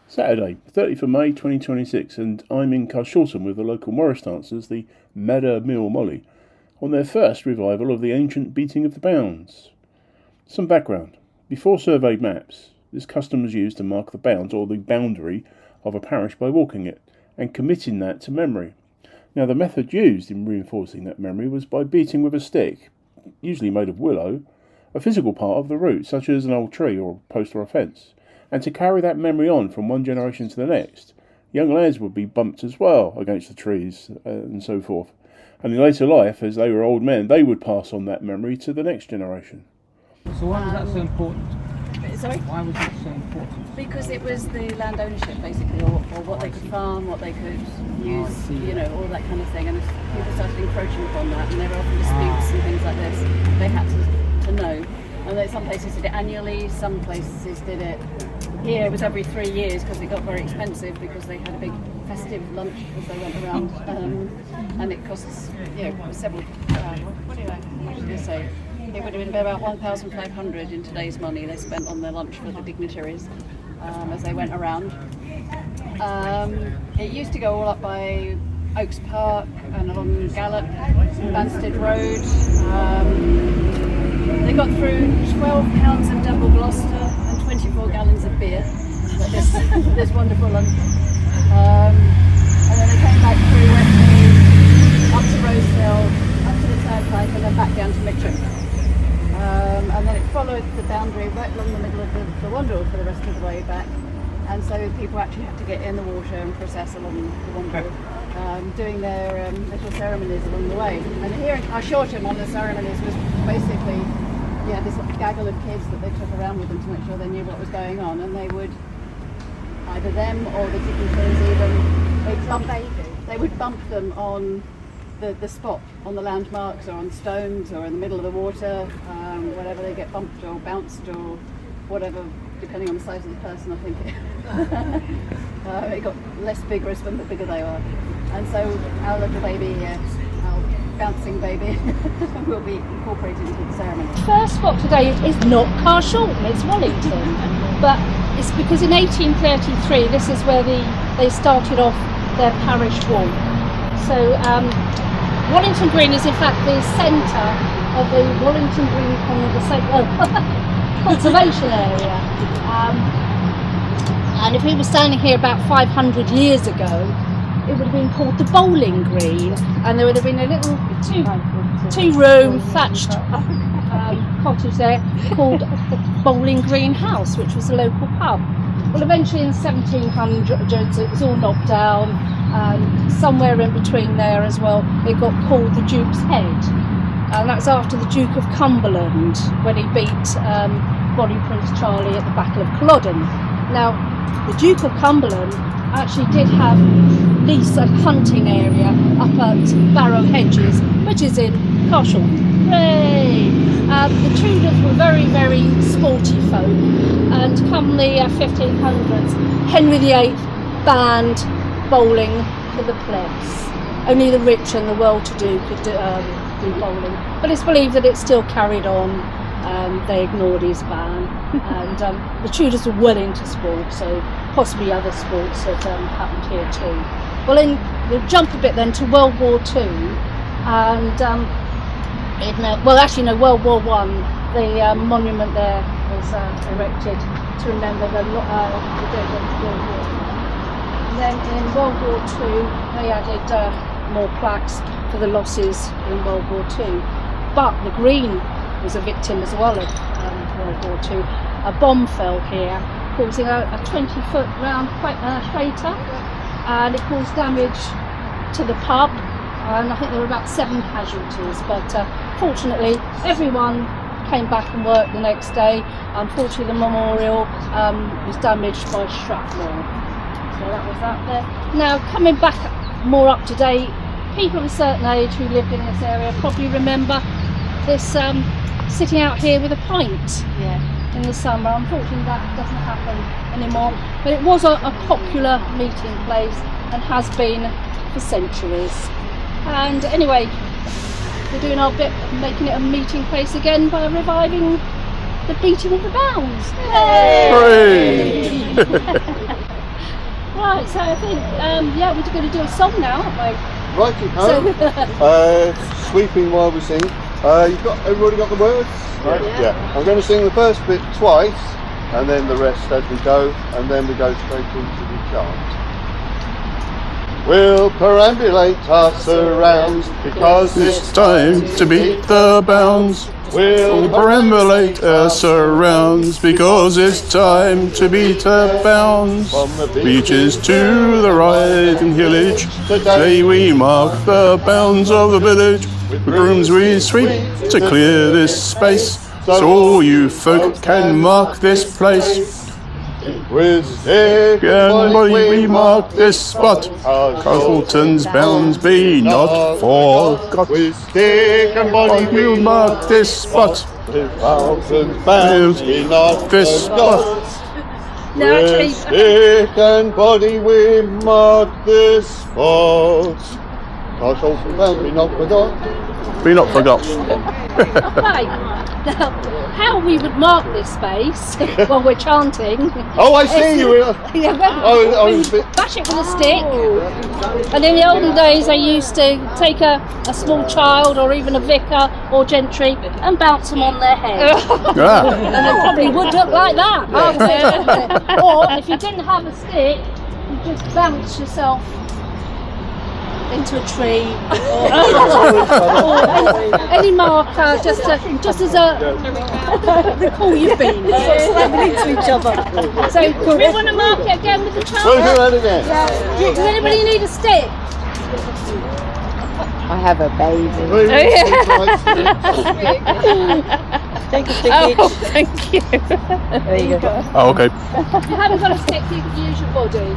Saturday, 30th of May 2026, and I'm in Carshalton with the local Morris dancers, the Wallington Mill Molly, on their first revival of the ancient beating of the bounds. Some background. Before surveyed maps, this custom was used to mark the bounds or the boundary of a parish by walking it and committing that to memory. Now, the method used in reinforcing that memory was by beating with a stick, usually made of willow, a physical part of the root, such as an old tree or a post or a fence. And to carry that memory on from one generation to the next, young lads would be bumped as well against the trees and so forth. And in later life, as they were old men, they would pass on that memory to the next generation. So why was that so important? Sorry? Why was that so important? Because it was the land ownership, basically, or what they could farm, what they could use, all that kind of thing. And if people started encroaching upon that, and there were often disputes and things like this, they had to know. And some places did it annually, some places did it. Here it was every 3 years because it got very expensive because they had a big festive lunch as they went around, and it costs several. What did they say? It would have been about 1,500 in today's money they spent on their lunch for the dignitaries as they went around. It used to go all up by Oaks Park and along Gallup, Banstead Road. They got through 12 pounds of double Gloucester and 24 gallons of beer at this wonderful lunch. And then they came back through Westcroft, up to Rosehill, up to the turnpike, and then back down to Mitcham. And then it followed the boundary right along the middle of the Wandle for the rest of the way back. And so people actually had to get in the water and process along the Wandle, doing their little ceremonies along the way. And here in Carshalton, one of the ceremonies was basically this gaggle of kids that they took around with them to make sure they knew what was going on, and they would, either them or the dignitaries even, they would bump them on the spot, on the landmarks or on stones or in the middle of the water, whatever, they get bumped or bounced or whatever, depending on the size of the person, I think. It got less vigorous when the bigger they are. And so our little baby here, our bouncing baby, will be incorporated into the ceremony. First spot today is not Carshalton, it's Wallington. But it's because in 1833, this is where they started off their parish walk. So Wallington Green is in fact the centre of the Wallington Green conservation area. And if we were standing here about 500 years ago, it would have been called the Bowling Green, and there would have been a little two-room thatched cottage there called the Bowling Green House, which was a local pub. Well, eventually in 1700s it was all knocked down, and somewhere in between there as well it got called the Duke's Head, and that's after the Duke of Cumberland when he beat Bonnie Prince Charlie at the Battle of Culloden. Now, the Duke of Cumberland actually did have lease a hunting area up at Barrow Hedges, which is in Carshalton. Hooray! The Tudors were very, very sporty folk, and come the 1500s, Henry VIII banned bowling for the plebs. Only the rich and the well-to-do could do bowling, but it's believed that it still carried on. They ignored his ban, and the Tudors were well into sport, so possibly other sports that happened here too. Well, we'll jump a bit then to World War II, and World War I, the monument there was erected to remember the dead of World War. And then in World War II, they added more plaques for the losses in World War II, but the Green was a victim as well of World War II. A bomb fell here, causing a 20-foot round crater, and it caused damage to the pub, and I think there were about 7 casualties, but fortunately everyone came back and worked the next day. Unfortunately the memorial was damaged by shrapnel. So that was that there. Now, coming back more up to date, people of a certain age who lived in this area probably remember this sitting out here with a pint in the summer. Unfortunately that doesn't happen anymore, but it was a popular meeting place and has been for centuries. And anyway, we're doing our bit of making it a meeting place again by reviving the beating of the bounds. Hooray! Right, so I think, yeah, we're going to do a song now, aren't we? Righty ho. Sweeping while we sing. Everybody got the words? Right? Yeah. I'm going to sing the first bit twice, and then the rest as we go, and then we go straight into the chant. We'll perambulate our surrounds because It's time to beat the bounds. We'll Perambulate our surrounds because it's time to beat the bounds. from the Beaches to the right and hillage. Today we mark the bounds of the village. With brooms we sweep to clear this space, so all you folk can mark this place. With stick And body we mark this spot. Carshalton's bounds be not forgot. With stick and body We'll mark this spot. With Wallington bounds be not This forgot. No, With actually, stick and body we mark this spot. Carshalton bounds be not forgot. Be not forgot. right. Now, how we would mark this space while we're chanting. Oh, I see you. Yeah, I was a bit. bash it with a stick. And in the olden days, they used to take a small child or even a vicar or gentry and bounce them on their head. Ah, And they probably would look like that. Or if you didn't have a stick, you just bounce yourself into a tree or any marker just as a recall you've been slamming into each other. So do we want to mark it again with the We'll do chart? that again. Does anybody need a stick? I have a baby. Take a stick Thank you. There you go. oh, okay. If you haven't got a stick, you can use your body.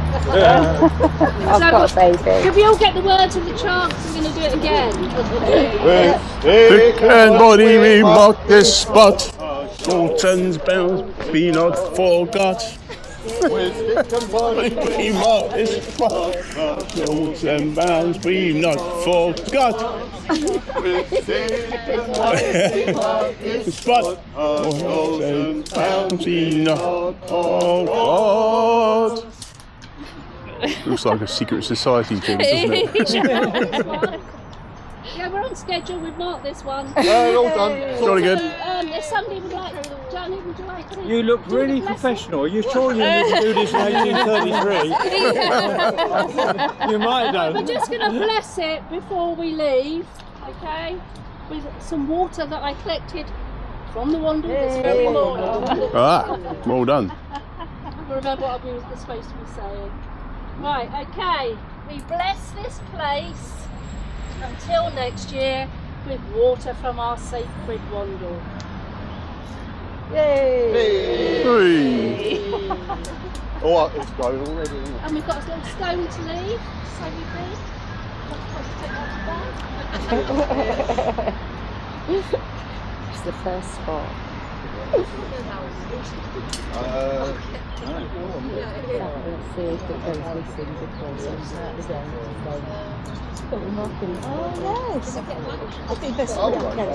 I've got a baby. Could we all get the words of the chant? We're going to do it again. With Thick and body we mark this spot. Carshalton's bounds be not forgot. With stick and body We mark this spot. Carshalton's bounds be not forgot. with stick and body we mark this Spot. Carshalton's bounds Be not forgot. Looks like a secret society thing, doesn't it? Yeah, we're on schedule. We've marked this one. all done. Jolly good. If somebody would like, Johnny, would you like to? You look really professional. Are you sure you need to do this in 1833? You might We're know. just going to bless it before we leave, okay? With some water that I collected from the Wandle this very morning. Ah, well done. Remember what I was supposed to be saying. Right, okay. We bless this place until next year with water from our sacred Wandle. Hey. Oh, it's going already, isn't it? And we've got a little stone to leave, so we leave. It's the first spot. Let's see if it goes missing before Oh yes, I think that's Oh, what right. get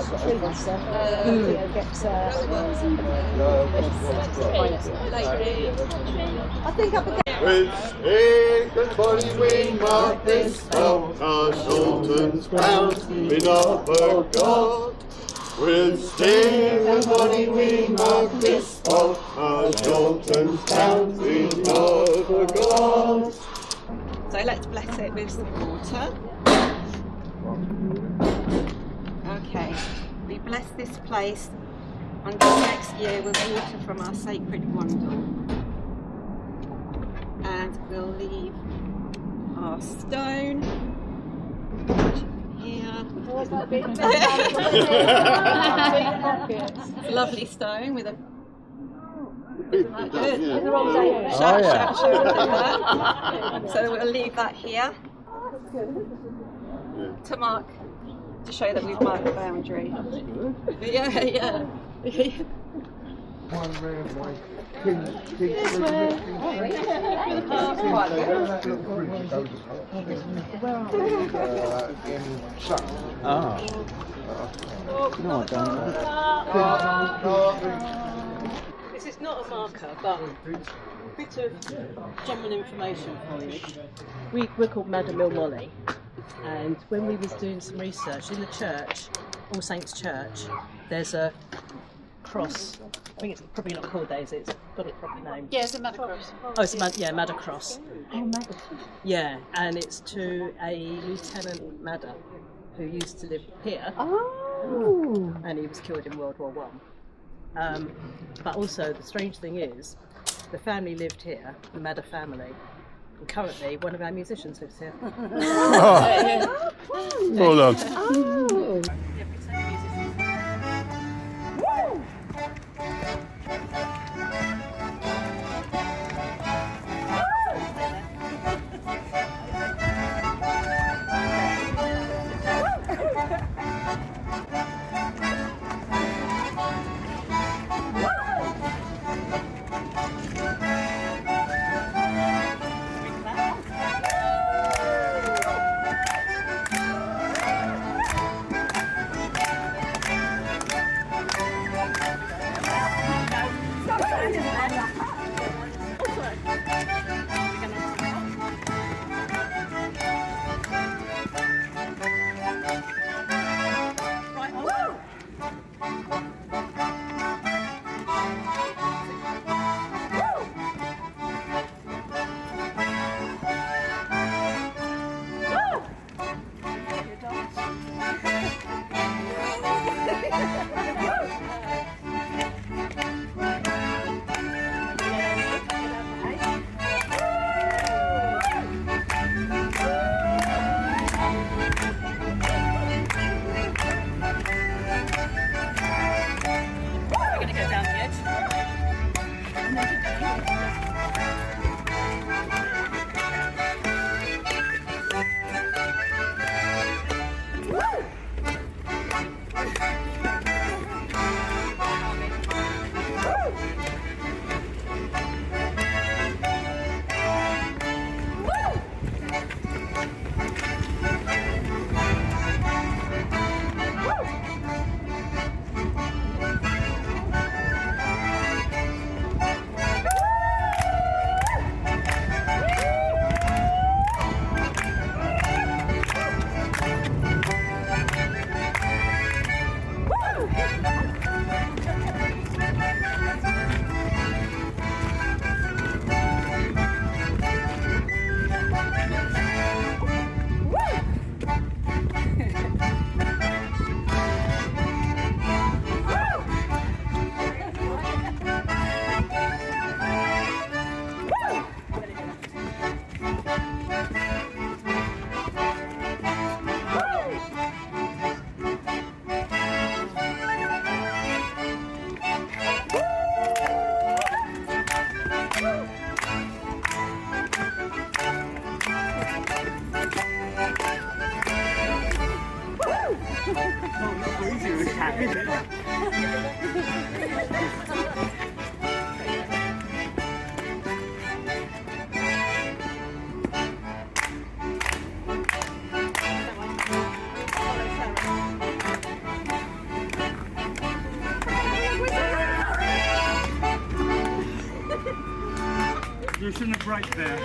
I think up again. With stick and body we mark this spot. Carshalton's bounds be not forgot. With stick and body we mark this spot. Carshalton's bounds be not forgot. So let's bless it with some water. Okay, we bless this place until next year with water from our sacred Wandle. And we'll leave our stone here. Lovely stone with a So we'll leave that here to mark, to show that we've marked the boundary. Yeah. No, I don't. This is It's not a marker, but a bit of general information for you. We're called Vellum Mill, and when we was doing some research in the church, All Saints Church, there's a cross. I think it's probably not called that, is it? It's got a proper name. Yeah, it's a Madder Cross. Oh, it's a Madder Cross. Oh, Madder. Yeah, and it's to a Lieutenant Madder who used to live here. Oh. And he was killed in World War One. But also the strange thing is, the family lived here, the Madder family, and currently one of our musicians lives here. Well done. Oh. You shouldn't have braked there.